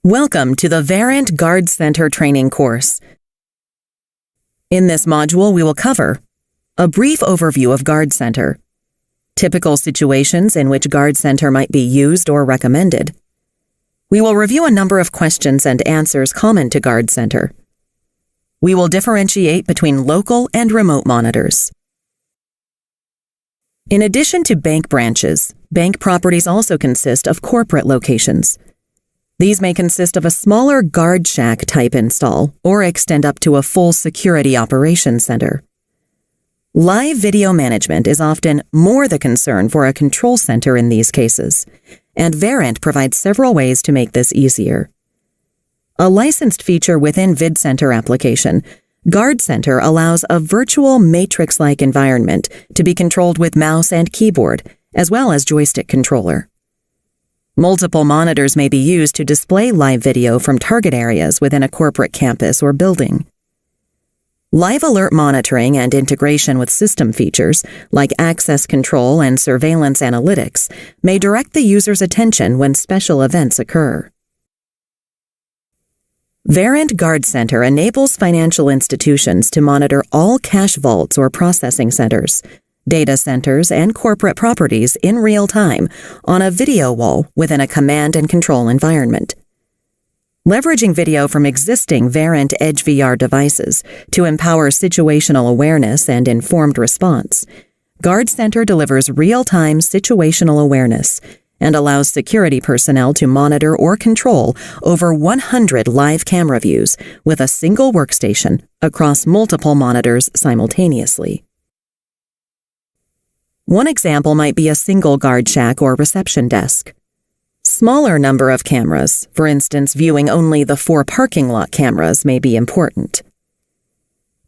Welcome to the Verint Guard Center training course. In this module, we will cover a brief overview of Guard Center, typical situations in which Guard Center might be used or recommended. We will review a number of questions and answers common to Guard Center. We will differentiate between local and remote monitors. In addition to bank branches, bank properties also consist of corporate locations. These may consist of a smaller guard shack type install or extend up to a full security operations center. Live video management is often more the concern for a control center in these cases, and Verint provides several ways to make this easier. A licensed feature within VidCenter application, Guard Center allows a virtual matrix-like environment to be controlled with mouse and keyboard, as well as joystick controller. Multiple monitors may be used to display live video from target areas within a corporate campus or building. Live alert monitoring and integration with system features, like access control and surveillance analytics, may direct the user's attention when special events occur. Verint Guard Center enables financial institutions to monitor all cash vaults or processing centers, data centers, and corporate properties in real time on a video wall within a command and control environment. Leveraging video from existing Verint Edge VR devices to empower situational awareness and informed response, Guard Center delivers real-time situational awareness and allows security personnel to monitor or control over 100 live camera views with a single workstation across multiple monitors simultaneously. One example might be a single guard shack or reception desk. Smaller number of cameras, for instance viewing only the 4 parking lot cameras, may be important.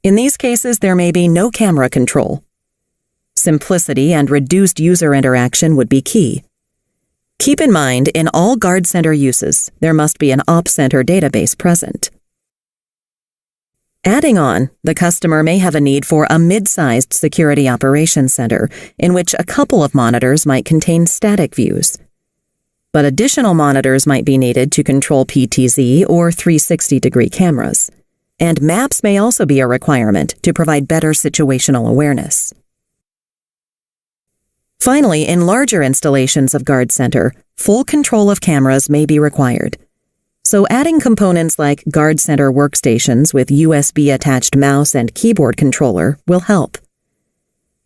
In these cases, there may be no camera control. Simplicity and reduced user interaction would be key. Keep in mind, in all Guard Center uses, there must be an Op Center database present. Adding on, the customer may have a need for a mid-sized security operations center in which a couple of monitors might contain static views. But additional monitors might be needed to control PTZ or 360-degree cameras. And maps may also be a requirement to provide better situational awareness. Finally, in larger installations of Guard Center, full control of cameras may be required. So adding components like Guard Center workstations with USB-attached mouse and keyboard controller will help.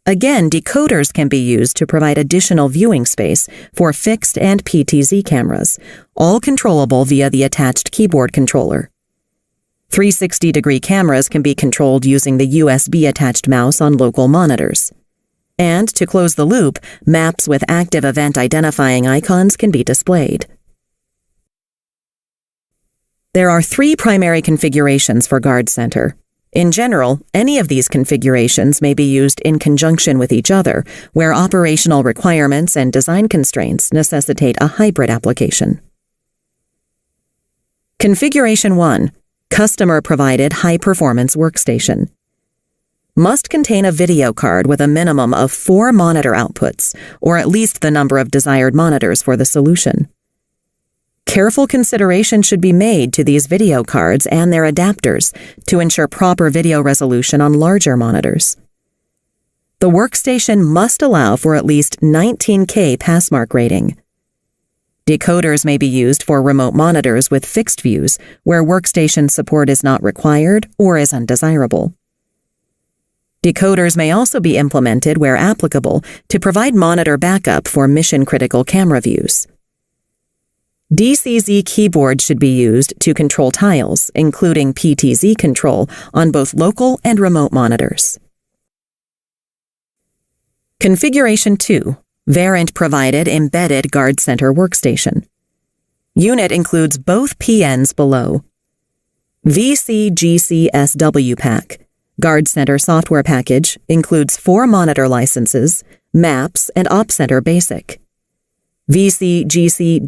Again, decoders can be used to provide additional viewing space for fixed and PTZ cameras, all controllable via the attached keyboard controller. 360-degree cameras can be controlled using the USB-attached mouse on local monitors. And to close the loop, maps with active event identifying icons can be displayed. There are 3 primary configurations for Guard Center. In general, any of these configurations may be used in conjunction with each other, where operational requirements and design constraints necessitate a hybrid application. Configuration 1, Customer-Provided High-Performance Workstation. Must contain a video card with a minimum of 4 monitor outputs, or at least the number of desired monitors for the solution. Careful consideration should be made to these video cards and their adapters to ensure proper video resolution on larger monitors. The workstation must allow for at least 19K passmark rating. Decoders may be used for remote monitors with fixed views where workstation support is not required or is undesirable. Decoders may also be implemented where applicable to provide monitor backup for mission-critical camera views. DCZ keyboards should be used to control tiles, including PTZ control, on both local and remote monitors. Configuration 2, Verint-provided embedded Guard Center workstation. Unit includes both PNs below. VCGCSW pack, Guard Center software package, includes 4 monitor licenses, maps, and Op Center Basic. VCGCWRKP,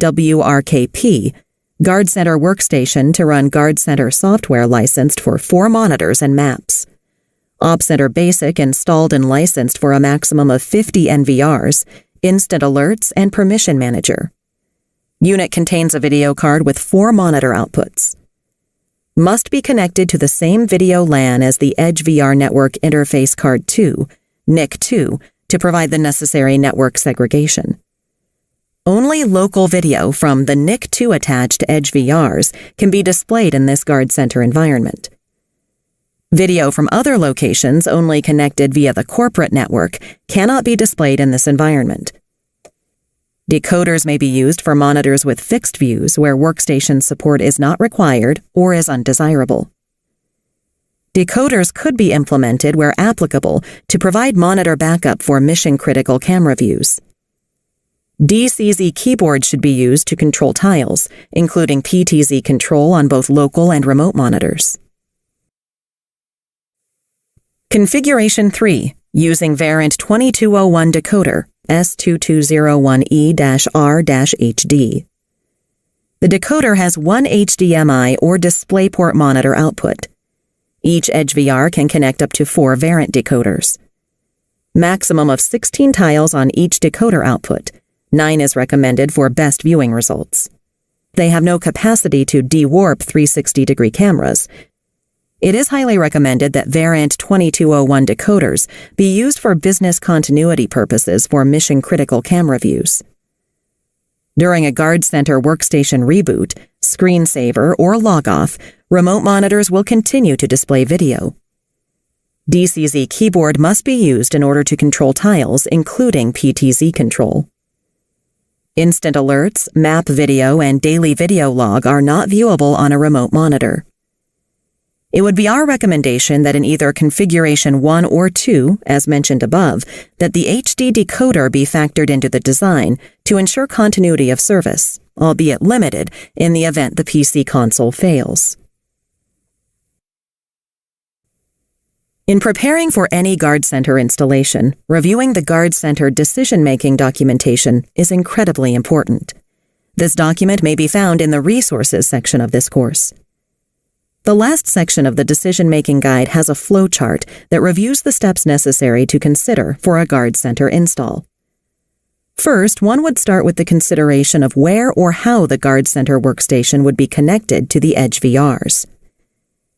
Guard Center workstation to run Guard Center software licensed for 4 monitors and maps. Op Center Basic installed and licensed for a maximum of 50 NVRs, instant alerts, and permission manager. Unit contains a video card with 4 monitor outputs. Must be connected to the same video LAN as the Edge VR Network Interface Card 2, NIC 2, to provide the necessary network segregation. Only local video from the NIC 2 attached Edge VRs can be displayed in this guard center environment. Video from other locations only connected via the corporate network cannot be displayed in this environment. Decoders may be used for monitors with fixed views where workstation support is not required or is undesirable. Decoders could be implemented where applicable to provide monitor backup for mission-critical camera views. DCZ keyboards should be used to control tiles, including PTZ control on both local and remote monitors. Configuration 3, using Variant 2201 decoder, S2201E-R-HD. The decoder has one HDMI or DisplayPort monitor output. Each Edge VR can connect up to 4 Variant decoders. Maximum of 16 tiles on each decoder output. 9 is recommended for best viewing results. They have no capacity to de-warp 360-degree cameras. It is highly recommended that Variant 2201 decoders be used for business continuity purposes for mission-critical camera views. During a guard center workstation reboot, screensaver, or log-off, remote monitors will continue to display video. DCZ keyboard must be used in order to control tiles, including PTZ control. Instant alerts, map video, and daily video log are not viewable on a remote monitor. It would be our recommendation that in either configuration 1 or 2, as mentioned above, that the HD decoder be factored into the design to ensure continuity of service, albeit limited, in the event the PC console fails. In preparing for any guard center installation, reviewing the guard center decision-making documentation is incredibly important. This document may be found in the Resources section of this course. The last section of the decision-making guide has a flowchart that reviews the steps necessary to consider for a guard center install. First, one would start with the consideration of where or how the guard center workstation would be connected to the Edge VRs.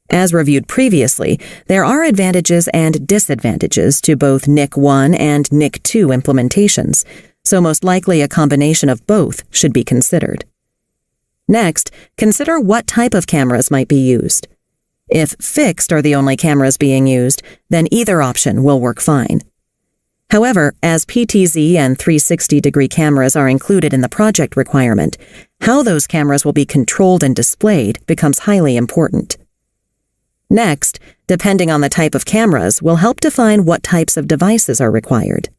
As reviewed previously, there are advantages and disadvantages to both NIC 1 and NIC 2 implementations, so most likely a combination of both should be considered. Next, consider what type of cameras might be used. If fixed are the only cameras being used, then either option will work fine. However, as PTZ and 360-degree cameras are included in the project requirement, how those cameras will be controlled and displayed becomes highly important. Next, depending on the type of cameras, will help define what types of devices are required.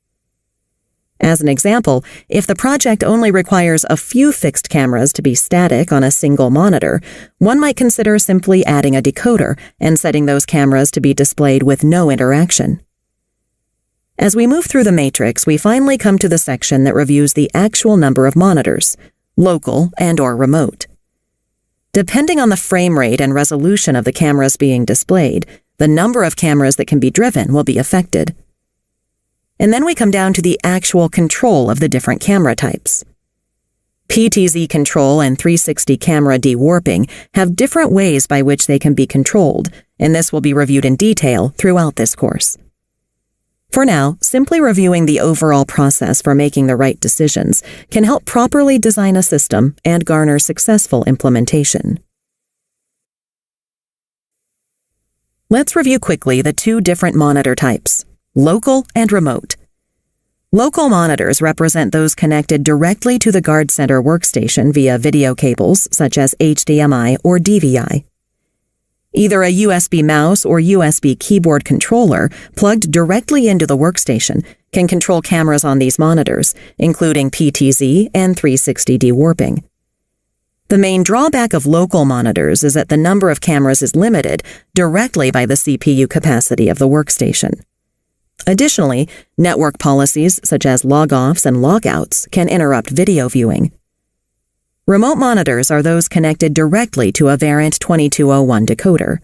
As an example, if the project only requires a few fixed cameras to be static on a single monitor, one might consider simply adding a decoder and setting those cameras to be displayed with no interaction. As we move through the matrix, we finally come to the section that reviews the actual number of monitors, local and/or remote. Depending on the frame rate and resolution of the cameras being displayed, the number of cameras that can be driven will be affected. And then we come down to the actual control of the different camera types. PTZ control and 360 camera de-warping have different ways by which they can be controlled, and this will be reviewed in detail throughout this course. For now, simply reviewing the overall process for making the right decisions can help properly design a system and garner successful implementation. Let's review quickly the 2 different monitor types, local and remote. Local monitors represent those connected directly to the guard center workstation via video cables such as HDMI or DVI. Either a USB mouse or USB keyboard controller plugged directly into the workstation can control cameras on these monitors, including PTZ and 360 de-warping. The main drawback of local monitors is that the number of cameras is limited directly by the CPU capacity of the workstation. Additionally, network policies such as log-offs and log-outs can interrupt video viewing. Remote monitors are those connected directly to a Variant 2201 decoder.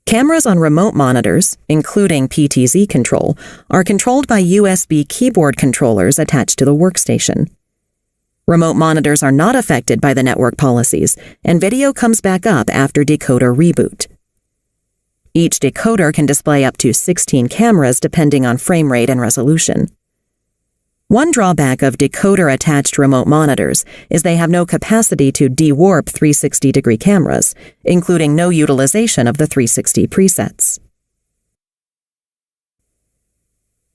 Cameras on remote monitors, including PTZ control, are controlled by USB keyboard controllers attached to the workstation. Remote monitors are not affected by the network policies, and video comes back up after decoder reboot. Each decoder can display up to 16 cameras depending on frame rate and resolution. One drawback of decoder-attached remote monitors is they have no capacity to de-warp 360-degree cameras, including no utilization of the 360 presets.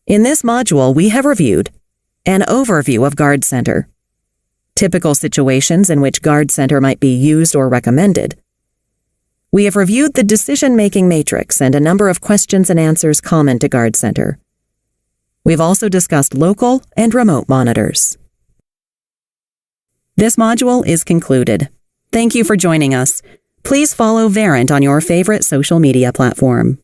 In this module, we have reviewed an overview of Guard Center, typical situations in which Guard Center might be used or recommended. We have reviewed the decision-making matrix and a number of questions and answers common to Guard Center. We've also discussed local and remote monitors. This module is concluded. Thank you for joining us. Please follow Verint on your favorite social media platform.